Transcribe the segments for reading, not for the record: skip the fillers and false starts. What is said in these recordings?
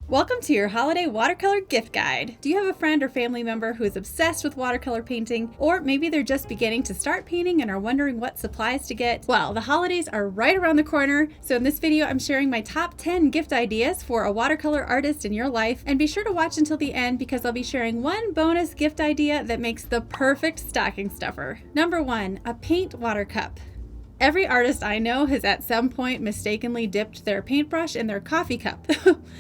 Welcome to your holiday watercolor gift guide. Do you have a friend or family member who is obsessed with watercolor painting, or maybe they're just beginning to start painting and are wondering what supplies to get? Well, the holidays are right around the corner, so in this video I'm sharing my top 10 gift ideas for a watercolor artist in your life, and be sure to watch until the end because I'll be sharing one bonus gift idea that makes the perfect stocking stuffer. Number 1, a paint water cup. Every artist I know has at some point mistakenly dipped their paintbrush in their coffee cup.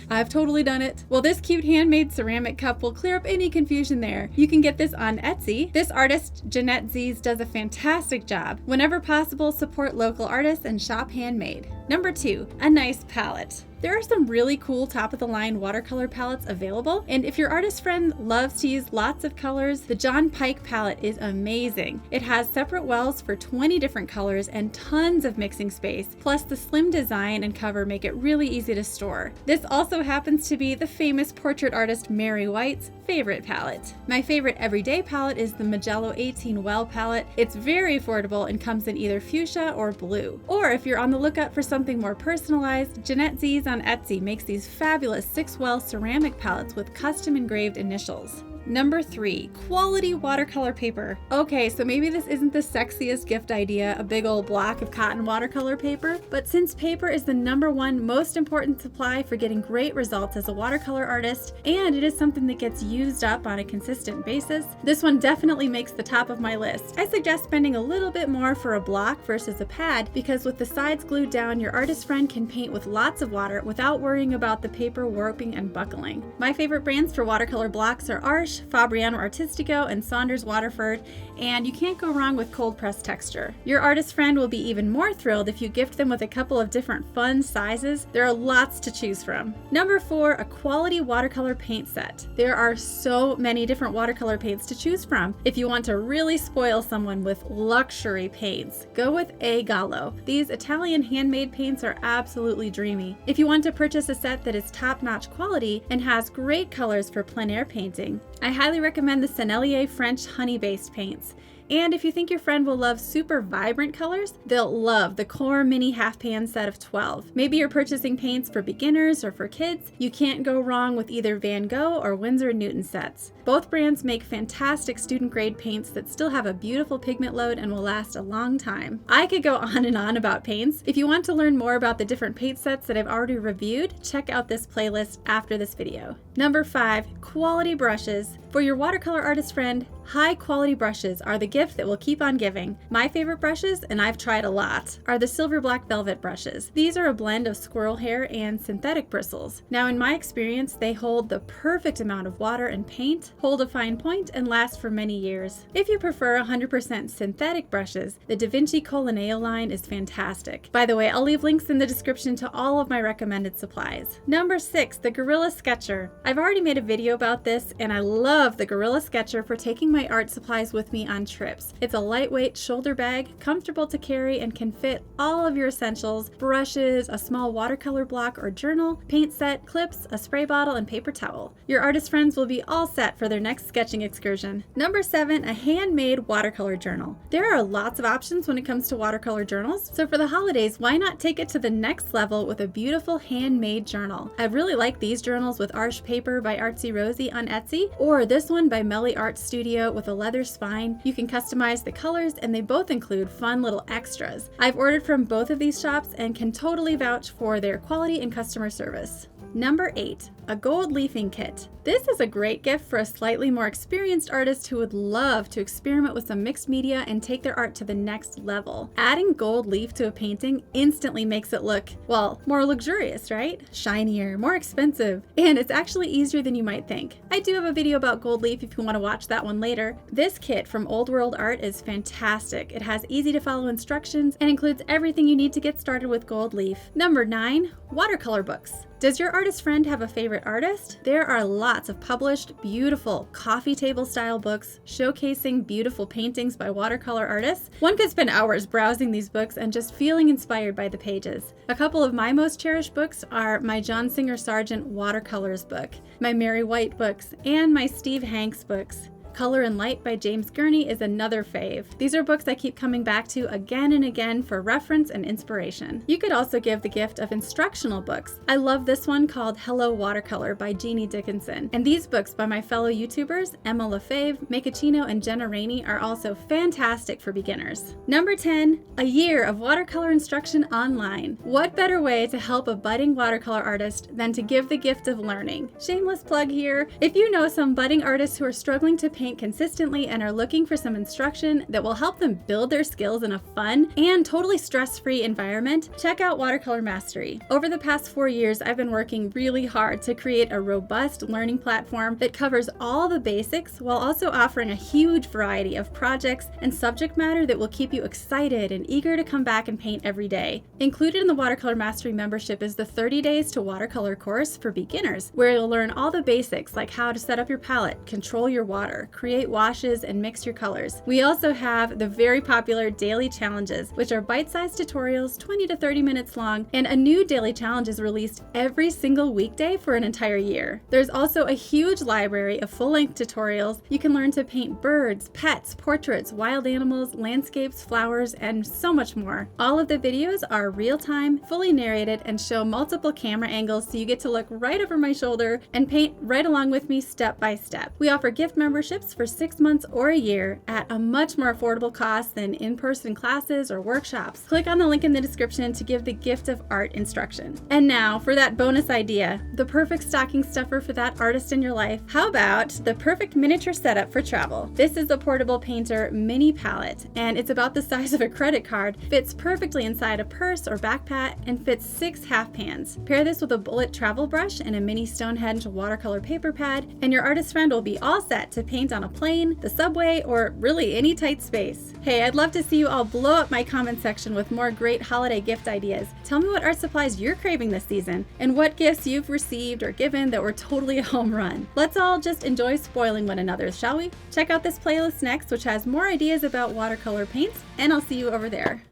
I've totally done it. Well, this cute handmade ceramic cup will clear up any confusion there. You can get this on Etsy. This artist, Jeanette Z's, does a fantastic job. Whenever possible, support local artists and shop handmade. Number 2, a nice palette. There are some really cool top-of-the-line watercolor palettes available, and if your artist friend loves to use lots of colors, the John Pike palette is amazing. It has separate wells for 20 different colors and tons of mixing space, plus the slim design and cover make it really easy to store. This also happens to be the famous portrait artist Mary White's favorite palette. My favorite everyday palette is the Magello 18 well palette. It's very affordable and comes in either fuchsia or blue. Or if you're on the lookout for something more personalized, Jeanette Z's on Etsy makes these fabulous 6-well ceramic palettes with custom engraved initials. Number 3, quality watercolor paper. Okay, so maybe this isn't the sexiest gift idea, a big old block of cotton watercolor paper, but since paper is the number one most important supply for getting great results as a watercolor artist, and it is something that gets used up on a consistent basis, this one definitely makes the top of my list. I suggest spending a little bit more for a block versus a pad, because with the sides glued down, your artist friend can paint with lots of water without worrying about the paper warping and buckling. My favorite brands for watercolor blocks are Arches, Fabriano Artistico, and Saunders Waterford, and you can't go wrong with cold press texture. Your artist friend will be even more thrilled if you gift them with a couple of different fun sizes. There are lots to choose from. Number 4, a quality watercolor paint set. There are so many different watercolor paints to choose from. If you want to really spoil someone with luxury paints, go with A Gallo. These Italian handmade paints are absolutely dreamy. If you want to purchase a set that is top-notch quality and has great colors for plein air painting, I highly recommend the Sennelier French honey-based paints. And if you think your friend will love super vibrant colors, they'll love the Core Mini Half Pan set of 12. Maybe you're purchasing paints for beginners or for kids. You can't go wrong with either Van Gogh or Winsor & Newton sets. Both brands make fantastic student-grade paints that still have a beautiful pigment load and will last a long time. I could go on and on about paints. If you want to learn more about the different paint sets that I've already reviewed, check out this playlist after this video. Number 5, quality brushes. For your watercolor artist friend, high-quality brushes are the gift that will keep on giving. My favorite brushes, and I've tried a lot, are the Silver Black Velvet brushes. These are a blend of squirrel hair and synthetic bristles. Now, in my experience, they hold the perfect amount of water and paint, hold a fine point, and last for many years. If you prefer 100% synthetic brushes, the Da Vinci Colineo line is fantastic. By the way, I'll leave links in the description to all of my recommended supplies. Number 6, the Gorilla Sketcher. I've already made a video about this, and I love the Gorilla Sketcher for taking my art supplies with me on trips. It's a lightweight shoulder bag, comfortable to carry, and can fit all of your essentials: brushes, a small watercolor block or journal, paint set, clips, a spray bottle, and paper towel. Your artist friends will be all set for their next sketching excursion. Number 7, a handmade watercolor journal. There are lots of options when it comes to watercolor journals, so for the holidays, why not take it to the next level with a beautiful handmade journal? I really like these journals with Arches Paper by Artsy Rosie on Etsy, or this one by Melly Art Studio with a leather spine. You can customize the colors, and they both include fun little extras. I've ordered from both of these shops and can totally vouch for their quality and customer service. Number 8, a gold leafing kit. This is a great gift for a slightly more experienced artist who would love to experiment with some mixed media and take their art to the next level. Adding gold leaf to a painting instantly makes it look, well, more luxurious, right? Shinier, more expensive, and it's actually easier than you might think. I do have a video about gold leaf if you want to watch that one later. This kit from Old World Art is fantastic. It has easy to follow instructions and includes everything you need to get started with gold leaf. Number 9, watercolor books. Does your artist friend have a favorite artist? There are lots of published, beautiful coffee table style books showcasing beautiful paintings by watercolor artists. One could spend hours browsing these books and just feeling inspired by the pages. A couple of my most cherished books are my John Singer Sargent Watercolors book, my Mary White books, and my Steve Hanks books. Color and Light by James Gurney is another fave. These are books I keep coming back to again and again for reference and inspiration. You could also give the gift of instructional books. I love this one called Hello Watercolor by Jeannie Dickinson. And these books by my fellow YouTubers, Emma LaFave, Makachino, and Jenna Rainey are also fantastic for beginners. Number 10, A Year of Watercolor Instruction Online. What better way to help a budding watercolor artist than to give the gift of learning? Shameless plug here. If you know some budding artists who are struggling to paint consistently and are looking for some instruction that will help them build their skills in a fun and totally stress-free environment, check out Watercolor Mastery. Over the past 4 years, I've been working really hard to create a robust learning platform that covers all the basics while also offering a huge variety of projects and subject matter that will keep you excited and eager to come back and paint every day. Included in the Watercolor Mastery membership is the 30 Days to Watercolor course for beginners, where you'll learn all the basics like how to set up your palette, control your water, create washes, and mix your colors. We also have the very popular daily challenges, which are bite-sized tutorials 20 to 30 minutes long, and a new daily challenge is released every single weekday for an entire year. There's also a huge library of full-length tutorials. You can learn to paint birds, pets, portraits, wild animals, landscapes, flowers, and so much more. All of the videos are real-time, fully narrated, and show multiple camera angles, so you get to look right over my shoulder and paint right along with me step by step. We offer gift memberships for 6 months or a year at a much more affordable cost than in-person classes or workshops. Click on the link in the description to give the gift of art instruction. And now for that bonus idea, the perfect stocking stuffer for that artist in your life. How about the perfect miniature setup for travel? This is the Portable Painter mini palette, and it's about the size of a credit card, fits perfectly inside a purse or backpack, and fits 6 half pans. Pair this with a bullet travel brush and a mini Stonehenge watercolor paper pad, and your artist friend will be all set to paint on a plane, the subway, or really any tight space. Hey, I'd love to see you all blow up my comment section with more great holiday gift ideas. Tell me what art supplies you're craving this season, and what gifts you've received or given that were totally a home run. Let's all just enjoy spoiling one another, shall we? Check out this playlist next, which has more ideas about watercolor paints, and I'll see you over there.